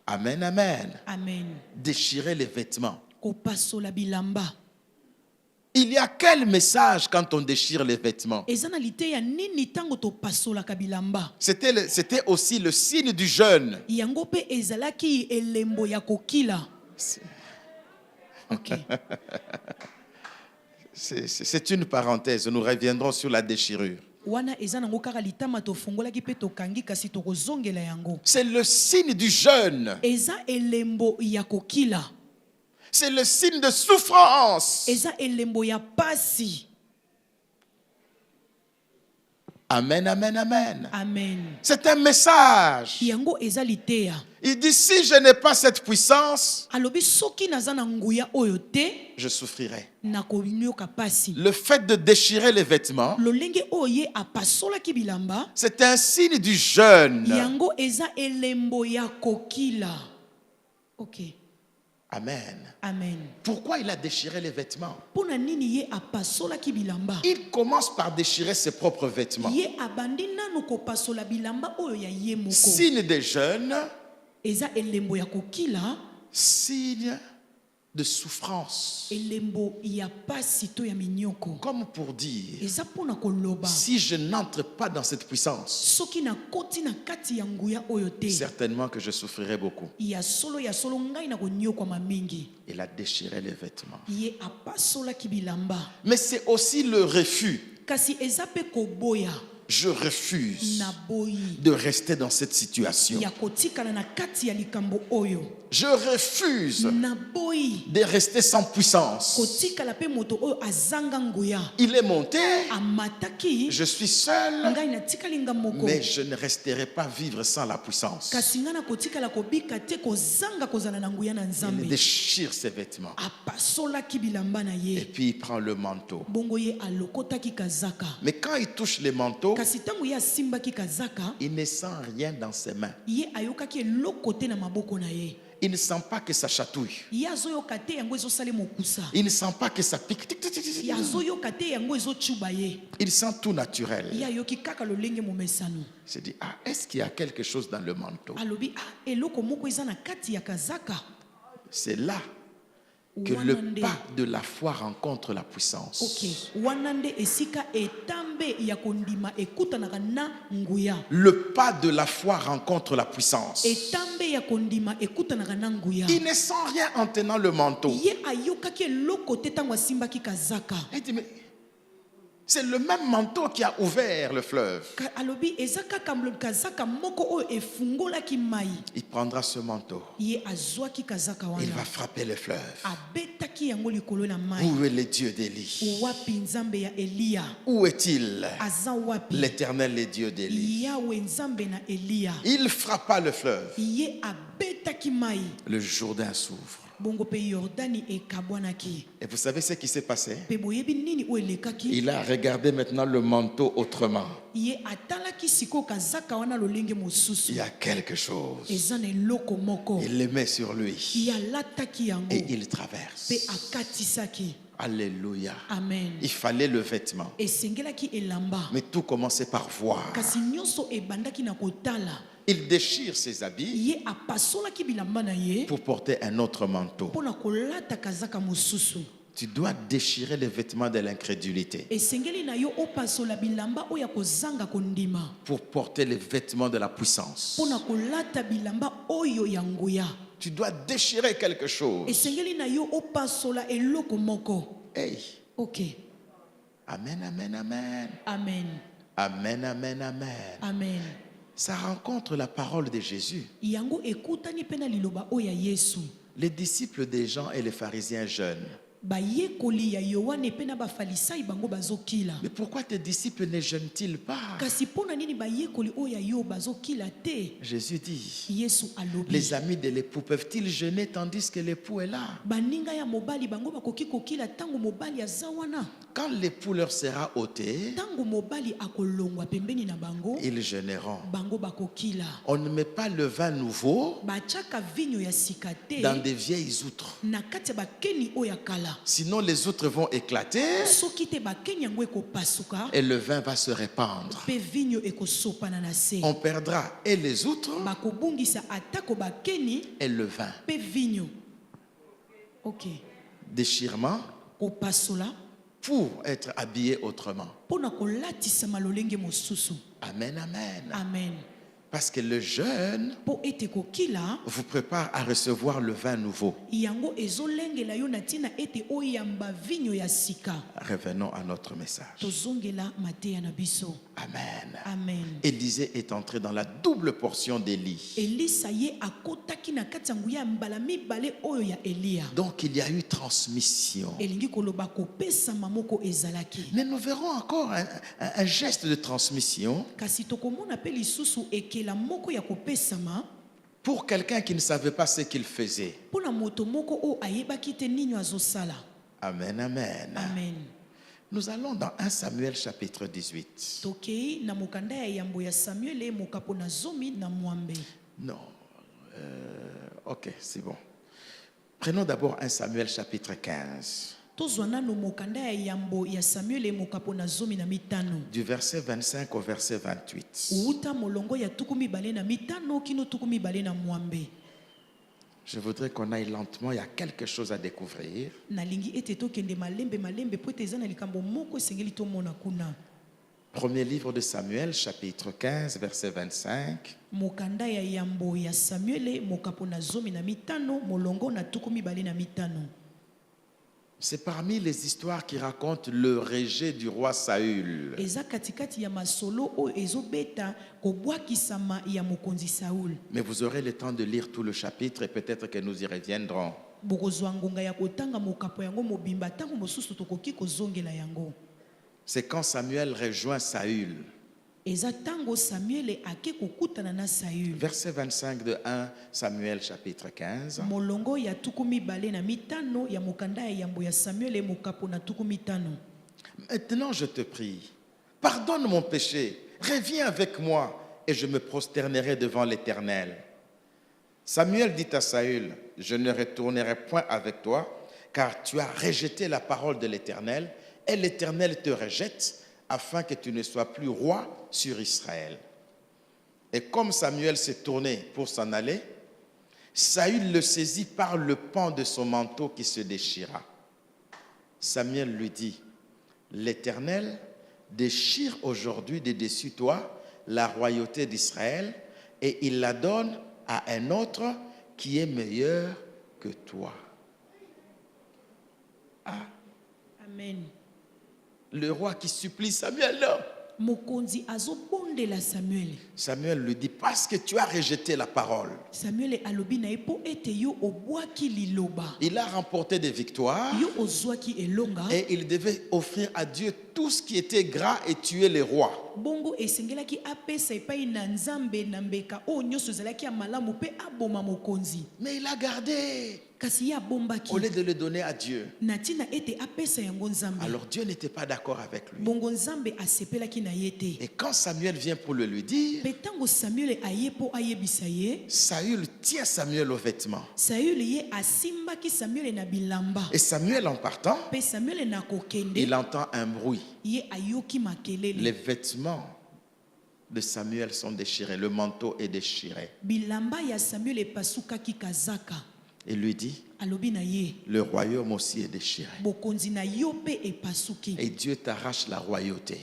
Amen, amen. Amen. Déchirer les vêtements. Kopasola bilamba. Il y a quel message quand on déchire les vêtements? Ezanalité ya nini tango to pasola kabilamba. C'était aussi le signe du jeûne. Yango pe ezalaki elembo ya kokila. Ok. C'est une parenthèse. Nous reviendrons sur la déchirure. C'est le signe du jeûne. C'est le signe de souffrance. Amen, amen, amen. Amen. C'est un message. Il dit, si je n'ai pas cette puissance, je souffrirai. Le fait de déchirer les vêtements, c'est un signe du jeûne. Ok. Amen. Amen. Pourquoi il a déchiré les vêtements? Il commence par déchirer ses propres vêtements. Signe des jeunes, signe de souffrance. Comme pour dire, si je n'entre pas dans cette puissance, certainement que je souffrirai beaucoup. Il a déchiré les vêtements. Mais c'est aussi le refus. Je refuse de rester dans cette situation. Je refuse de rester sans puissance. Il est monté, je suis seul, mais je ne resterai pas vivre sans la puissance. Il déchire ses vêtements. Et puis il prend le manteau. Mais quand il touche les manteaux, il ne sent rien dans ses mains. Il ne sent pas que ça chatouille. Il ne sent pas que ça pique. Il sent tout naturel. Il se dit, ah, est-ce qu'il y a quelque chose dans le manteau? C'est là que le pas de la foi rencontre la puissance. Le pas de la foi rencontre la puissance. Il ne sent rien en tenant le manteau. Il dit, mais c'est le même manteau qui a ouvert le fleuve. Il prendra ce manteau. Il va frapper le fleuve. Où est le Dieu d'Élie? Où est-il? L'Éternel, le Dieu d'Élie. Il frappa le fleuve. Le Jourdain s'ouvre. Et vous savez ce qui s'est passé? Il a regardé maintenant le manteau autrement. Il y a quelque chose. Il le met sur lui. Et il traverse. Alléluia. Amen. Il fallait le vêtement. Mais tout commençait par voir. Il déchire ses habits pour porter un autre manteau. Tu dois déchirer les vêtements de l'incrédulité pour porter les vêtements de la puissance. Tu dois déchirer quelque chose. Hey. Ok. Amen, amen, amen. Amen. Amen, amen, amen. Amen. Ça rencontre la parole de Jésus. Les disciples des Jean et les pharisiens jeûnent. Mais pourquoi tes disciples ne jeûnent-ils pas? Jésus dit, les amis de l'époux peuvent-ils jeûner tandis que l'époux est là? quand l'époux leur sera ôté, ils gêneront. On ne met pas le vin nouveau dans des vieilles outres. Sinon les outres vont éclater et le vin va se répandre. On perdra et les outres et le vin. Déchirement pour être habillé autrement. Amen, amen. Amen. Parce que le jeûne vous prépare à recevoir le vin nouveau. Revenons à notre message. Amen. Amen. Élisée est entré dans la double portion d'Élie. Donc il y a eu transmission. Mais nous verrons encore un geste de transmission pour quelqu'un qui ne savait pas ce qu'il faisait. Amen, amen. Amen. Nous allons dans 1 Samuel chapitre 18. Non. Ok, c'est bon. Prenons d'abord 1 Samuel chapitre 15. Du verset 25 au verset 28. Je voudrais qu'on aille lentement, il y a quelque chose à découvrir. Premier livre de Samuel, chapitre 15, verset 25. C'est parmi les histoires qui racontent le rejet du roi Saül. Mais vous aurez le temps de lire tout le chapitre et peut-être que nous y reviendrons. C'est quand Samuel rejoint Saül. Verset 25 de 1 Samuel chapitre 15. Maintenant je te prie, pardonne mon péché, reviens avec moi et je me prosternerai devant l'Éternel. Samuel dit à Saül, je ne retournerai point avec toi, car tu as rejeté la parole de l'Éternel, et l'Éternel te rejette, afin que tu ne sois plus roi sur Israël. Et comme Samuel s'est tourné pour s'en aller, Saül le saisit par le pan de son manteau qui se déchira. Samuel lui dit, l'Éternel déchire aujourd'hui de dessus toi la royauté d'Israël et il la donne à un autre qui est meilleur que toi. Ah. Amen. Le roi qui supplie Samuel, là. Samuel lui dit, parce que tu as rejeté la parole. Il a remporté des victoires et il devait offrir à Dieu tout ce qui était gras et tuer les rois. Mais il a gardé au lieu de le donner à Dieu. Alors Dieu n'était pas d'accord avec lui. Et quand Samuel vient pour le lui dire, Saül tient Samuel au vêtement. Et Samuel en partant, il entend un bruit. Les vêtements de Samuel sont déchirés, le manteau est déchiré. Il lui dit, le royaume aussi est déchiré. Et Dieu t'arrache la royauté.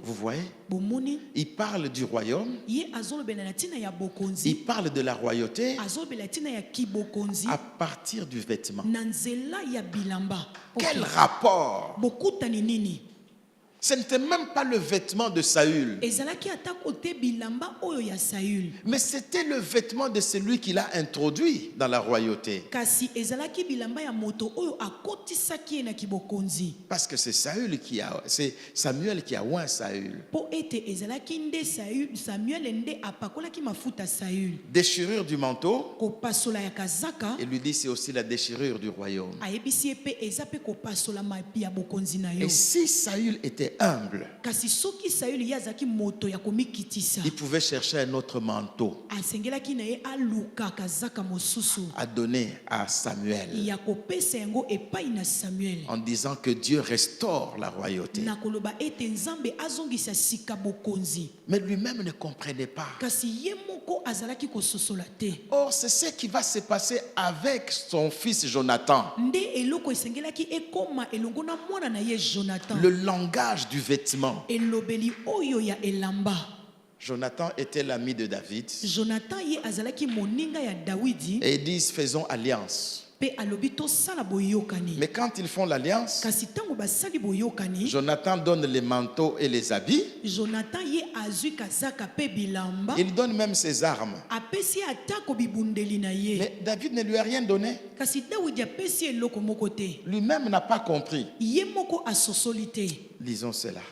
Vous voyez? Il parle du royaume. Il parle de la royauté à partir du vêtement. Quel rapport? Ce n'était même pas le vêtement de Saül. Mais c'était le vêtement de celui qui l'a introduit dans la royauté. Parce que c'est Samuel qui a oint Saül. Déchirure du manteau. Il lui dit c'est aussi la déchirure du royaume. Et si Saül était humble, il pouvait chercher un autre manteau à donner à Samuel en disant que Dieu restaure la royauté. Mais lui-même ne comprenait pas. Or, c'est ce qui va se passer avec son fils Jonathan. Le langage du vêtement. Jonathan était l'ami de David. Et ils disent faisons alliance. Mais quand ils font l'alliance, Jonathan donne les manteaux et les habits. Il donne même ses armes. Mais David ne lui a rien donné. Lui-même n'a pas compris. Lisons cela.